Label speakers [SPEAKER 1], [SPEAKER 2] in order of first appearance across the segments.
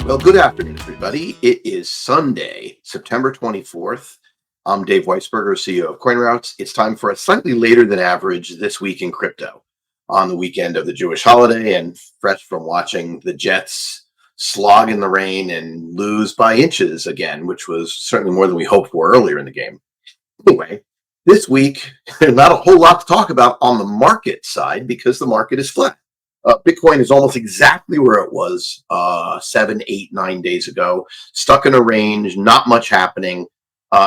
[SPEAKER 1] Well, good afternoon, everybody. It is Sunday, September 24th. I'm Dave Weisberger, CEO of CoinRoutes. It's time for a slightly later than average This Week in Crypto on the weekend of the Jewish holiday and fresh from watching the Jets slog in the rain and lose by inches again, which was certainly more than we hoped for earlier in the game. Anyway, this week, there's not a whole lot to talk about on the market side because the market is flat. Bitcoin is almost exactly where it was 7, 8, 9 days ago, stuck in a range, not much happening.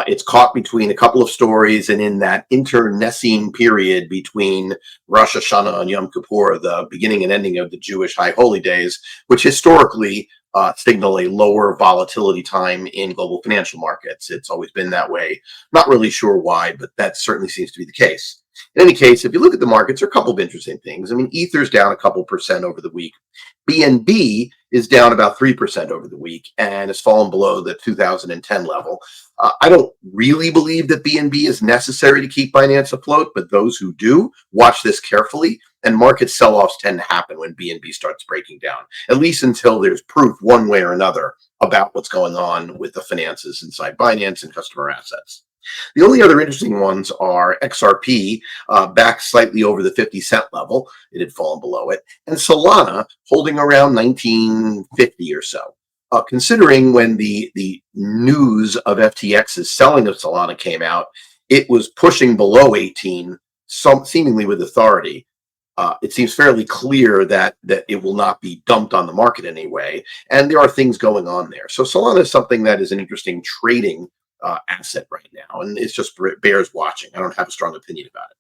[SPEAKER 1] It's caught between a couple of stories and in that internecine period between Rosh Hashanah and Yom Kippur, the beginning and ending of the Jewish High Holy Days, which historically signal a lower volatility time in global financial markets. It's always been that way. Not really sure why, but that certainly seems to be the case. In any case, if you look at the markets, there are a couple of interesting things. I mean, Ether's down a couple percent over the week. BNB is down about 3% over the week and has fallen below the 2010 level. I don't really believe that BNB is necessary to keep Binance afloat, but those who do, watch this carefully. And market sell-offs tend to happen when BNB starts breaking down, at least until there's proof one way or another about what's going on with the finances inside Binance and customer assets. The only other interesting ones are XRP, back slightly over the 50-cent level. It had fallen below it. And Solana holding around 1950 or so. Considering when the news of FTX's selling of Solana came out, it was pushing below 18, seemingly with authority. It seems fairly clear that it will not be dumped on the market anyway. And there are things going on there. So Solana is something that is an interesting trading asset right now, and it's just bears watching. I don't have a strong opinion about it.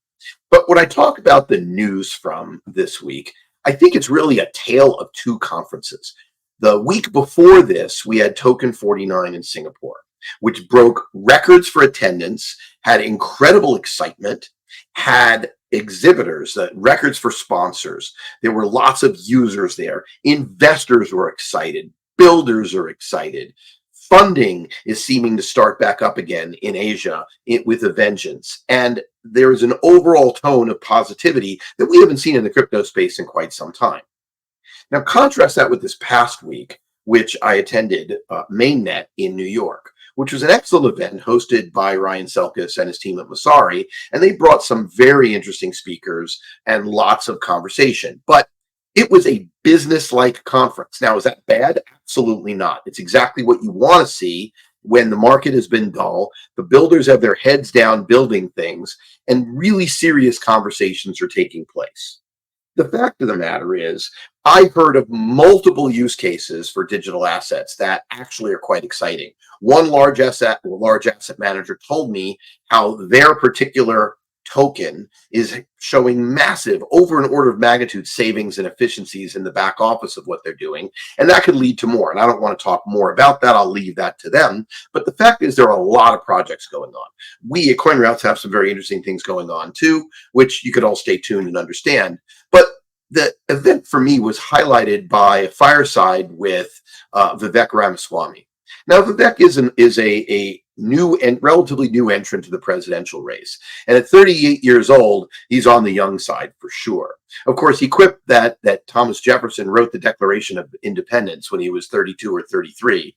[SPEAKER 1] But when I talk about the news from this week, I think it's really a tale of two conferences. The week before this, we had Token 49 in Singapore, which broke records for attendance, had incredible excitement, had exhibitors, records for sponsors. There were lots of users there. Investors were excited. Builders are excited. Funding is seeming to start back up again in Asia with a vengeance. And there is an overall tone of positivity that we haven't seen in the crypto space in quite some time. Now, contrast that with this past week, which I attended Mainnet in New York, which was an excellent event hosted by Ryan Selkis and his team at Messari. And they brought some very interesting speakers and lots of conversation. But it was a business-like conference. Now, is that bad? Absolutely not. It's exactly what you want to see when the market has been dull, the builders have their heads down building things, and really serious conversations are taking place. The fact of the matter is, I heard of multiple use cases for digital assets that actually are quite exciting. One large asset manager told me how their particular token is showing massive, over an order of magnitude, savings and efficiencies in the back office of what they're doing. And that could lead to more. And I don't want to talk more about that. I'll leave that to them. But the fact is, there are a lot of projects going on. We at CoinRoutes have some very interesting things going on too, which you could all stay tuned and understand. But the event for me was highlighted by a Fireside with Vivek Ramaswamy. Now, Vivek is a new and relatively new entrant to the presidential race. And at 38 years old, he's on the young side for sure. Of course, he quipped that Thomas Jefferson wrote the Declaration of Independence when he was 32 or 33,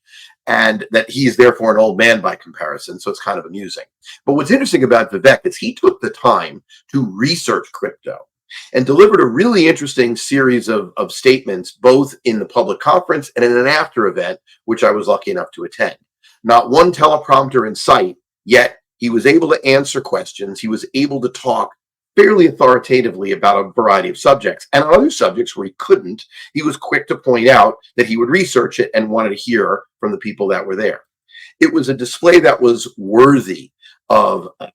[SPEAKER 1] and that he's therefore an old man by comparison. So it's kind of amusing. But what's interesting about Vivek is he took the time to research crypto and delivered a really interesting series of statements, both in the public conference and in an after event, which I was lucky enough to attend. Not one teleprompter in sight, yet he was able to answer questions. He was able to talk fairly authoritatively about a variety of subjects. And on other subjects where he couldn't, he was quick to point out that he would research it and wanted to hear from the people that were there. It was a display that was worthy of an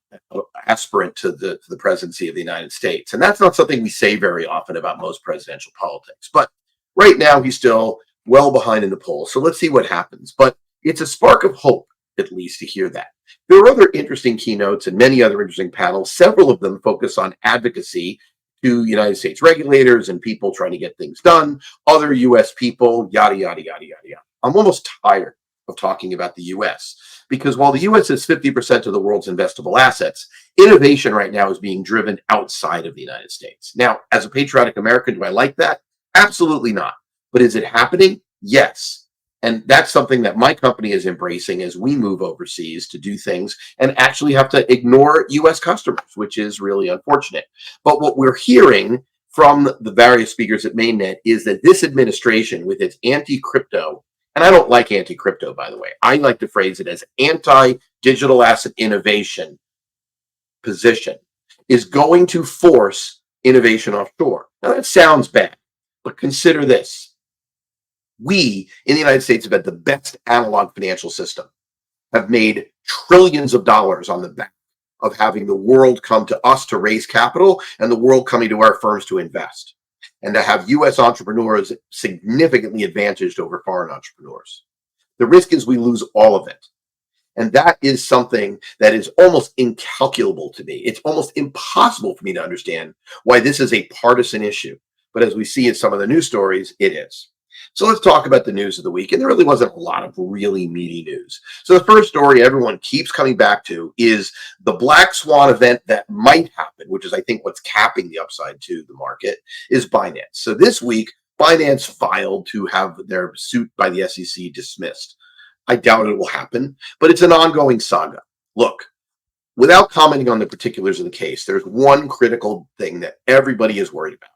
[SPEAKER 1] aspirant to the presidency of the United States. And that's not something we say very often about most presidential politics. But right now, he's still well behind in the polls. So let's see what happens. But it's a spark of hope, at least, to hear that. There are other interesting keynotes and many other interesting panels. Several of them focus on advocacy to United States regulators and people trying to get things done, other U.S. people, yada, yada, yada, yada, yada. I'm almost tired of talking about the U.S. because while the U.S. is 50% of the world's investable assets, innovation right now is being driven outside of the United States. Now, as a patriotic American, do I like that? Absolutely not. But is it happening? Yes. And that's something that my company is embracing as we move overseas to do things and actually have to ignore US customers, which is really unfortunate. But what we're hearing from the various speakers at Mainnet is that this administration, with its anti-crypto, and I don't like anti-crypto, by the way, I like to phrase it as anti-digital asset innovation position, is going to force innovation offshore. Now, that sounds bad, but consider this. We in the United States have had the best analog financial system, have made trillions of dollars on the back of having the world come to us to raise capital and the world coming to our firms to invest, and to have US entrepreneurs significantly advantaged over foreign entrepreneurs. The risk is we lose all of it. And that is something that is almost incalculable to me. It's almost impossible for me to understand why this is a partisan issue. But as we see in some of the news stories, it is. So let's talk about the news of the week. And there really wasn't a lot of really meaty news. So the first story everyone keeps coming back to is the black swan event that might happen, which is, I think, what's capping the upside to the market, is Binance. So this week, Binance filed to have their suit by the SEC dismissed. I doubt it will happen, but it's an ongoing saga. Look, without commenting on the particulars of the case, there's one critical thing that everybody is worried about.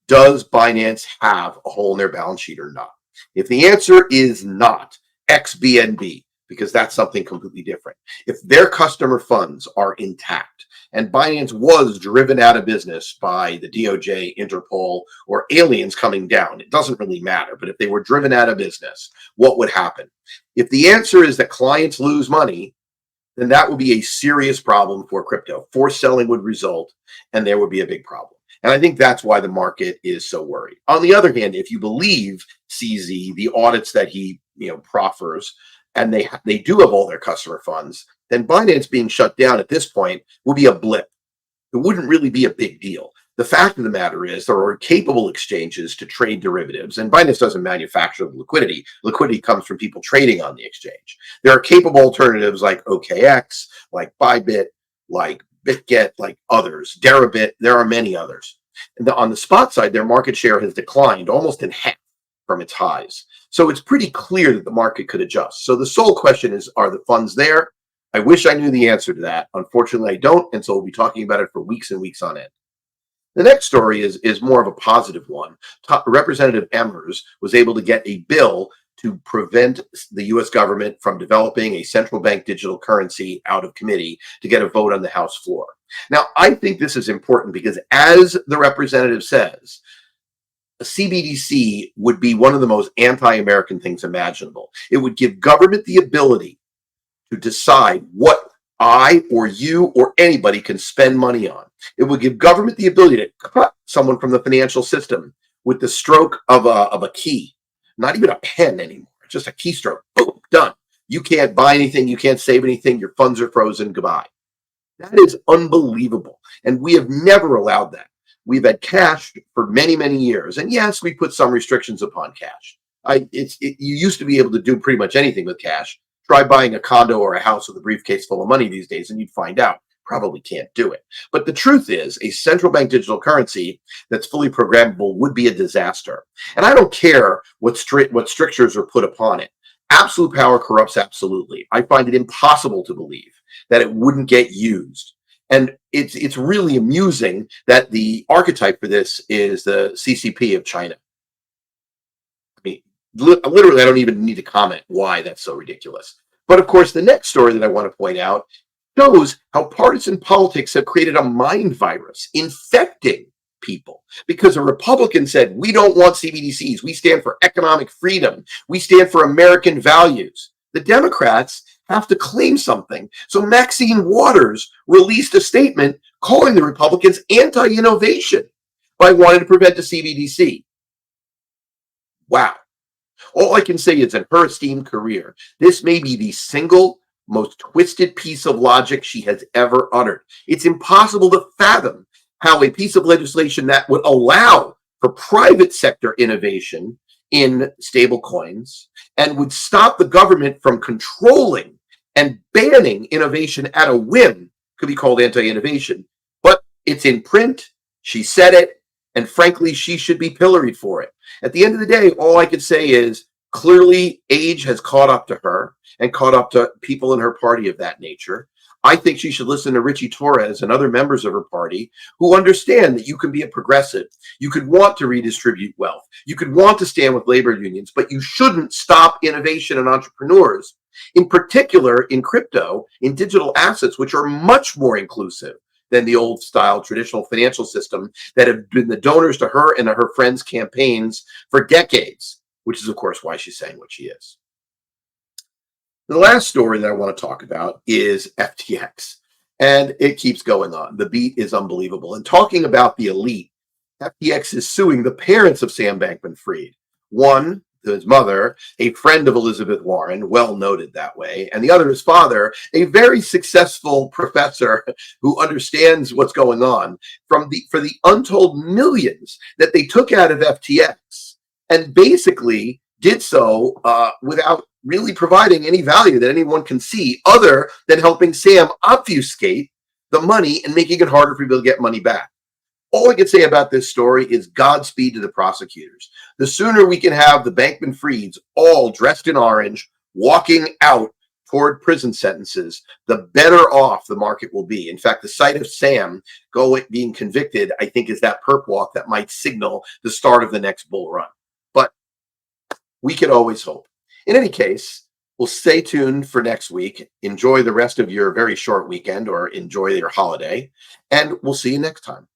[SPEAKER 1] Does Binance have a hole in their balance sheet or not? If the answer is not, XBNB, because that's something completely different. If their customer funds are intact and Binance was driven out of business by the DOJ, Interpol, or aliens coming down, it doesn't really matter. But if they were driven out of business, what would happen? If the answer is that clients lose money, then that would be a serious problem for crypto. Forced selling would result, and there would be a big problem. And I think that's why the market is so worried. On the other hand, if you believe CZ, the audits that he proffers, and they do have all their customer funds, then Binance being shut down at this point will be a blip. It wouldn't really be a big deal. The fact of the matter is there are capable exchanges to trade derivatives, and Binance doesn't manufacture the liquidity. Liquidity comes from people trading on the exchange. There are capable alternatives like OKX, like Bybit, like BitGet, like others, Deribit. There are many others. And on the spot side, their market share has declined almost in half from its highs. So it's pretty clear that the market could adjust. So the sole question is, are the funds there? I wish I knew the answer to that. Unfortunately, I don't, and so we'll be talking about it for weeks and weeks on end. The next story is more of a positive one. Representative Emmers was able to get a bill to prevent the U.S. government from developing a central bank digital currency out of committee to get a vote on the House floor. Now, I think this is important because, as the representative says, a CBDC would be one of the most anti-American things imaginable. It would give government the ability to decide what I or you or anybody can spend money on. It would give government the ability to cut someone from the financial system with the stroke of a key. Not even a pen anymore, just a keystroke. Boom, done. You can't buy anything. You can't save anything. Your funds are frozen. Goodbye. That is unbelievable. And we have never allowed that. We've had cash for many, many years. And yes, we put some restrictions upon cash. You used to be able to do pretty much anything with cash. Try buying a condo or a house with a briefcase full of money these days, and you'd find out. Probably can't do it. But the truth is, a central bank digital currency that's fully programmable would be a disaster. And I don't care what strictures are put upon it. Absolute power corrupts absolutely. I find it impossible to believe that it wouldn't get used. And it's really amusing that the archetype for this is the CCP of China. I mean, literally, I don't even need to comment why that's so ridiculous. But of course, the next story that I want to point out shows how partisan politics have created a mind virus infecting people, because a Republican said, we don't want CBDCs. We stand for economic freedom. We stand for American values. The Democrats have to claim something. So Maxine Waters released a statement calling the Republicans anti-innovation by wanting to prevent the CBDC. Wow. All I can say is, in her esteemed career, this may be the single most twisted piece of logic she has ever uttered. It's impossible to fathom how a piece of legislation that would allow for private sector innovation in stable coins and would stop the government from controlling and banning innovation at a whim could be called anti-innovation. But it's in print. She said it. And frankly, she should be pilloried for it. At the end of the day, all I could say is, Clearly, age has caught up to her and caught up to people in her party of that nature. I think she should listen to Richie Torres and other members of her party who understand that you can be a progressive. You could want to redistribute wealth. You could want to stand with labor unions, but you shouldn't stop innovation and entrepreneurs, in particular in crypto, in digital assets, which are much more inclusive than the old style traditional financial system that have been the donors to her and to her friends' campaigns for decades, which is, of course, why she's saying what she is. The last story that I want to talk about is FTX, and it keeps going on. The beat is unbelievable. And talking about the elite, FTX is suing the parents of Sam Bankman-Fried. One, his mother, a friend of Elizabeth Warren, well noted that way, and the other, his father, a very successful professor who understands what's going on, for the untold millions that they took out of FTX, and basically did so without really providing any value that anyone can see, other than helping Sam obfuscate the money and making it harder for people to get money back. All I can say about this story is Godspeed to the prosecutors. The sooner we can have the Bankman-Frieds all dressed in orange, walking out toward prison sentences, the better off the market will be. In fact, the sight of Sam being convicted, I think, is that perp walk that might signal the start of the next bull run. But we can always hope. In any case, we'll stay tuned for next week. Enjoy the rest of your very short weekend, or enjoy your holiday, and we'll see you next time.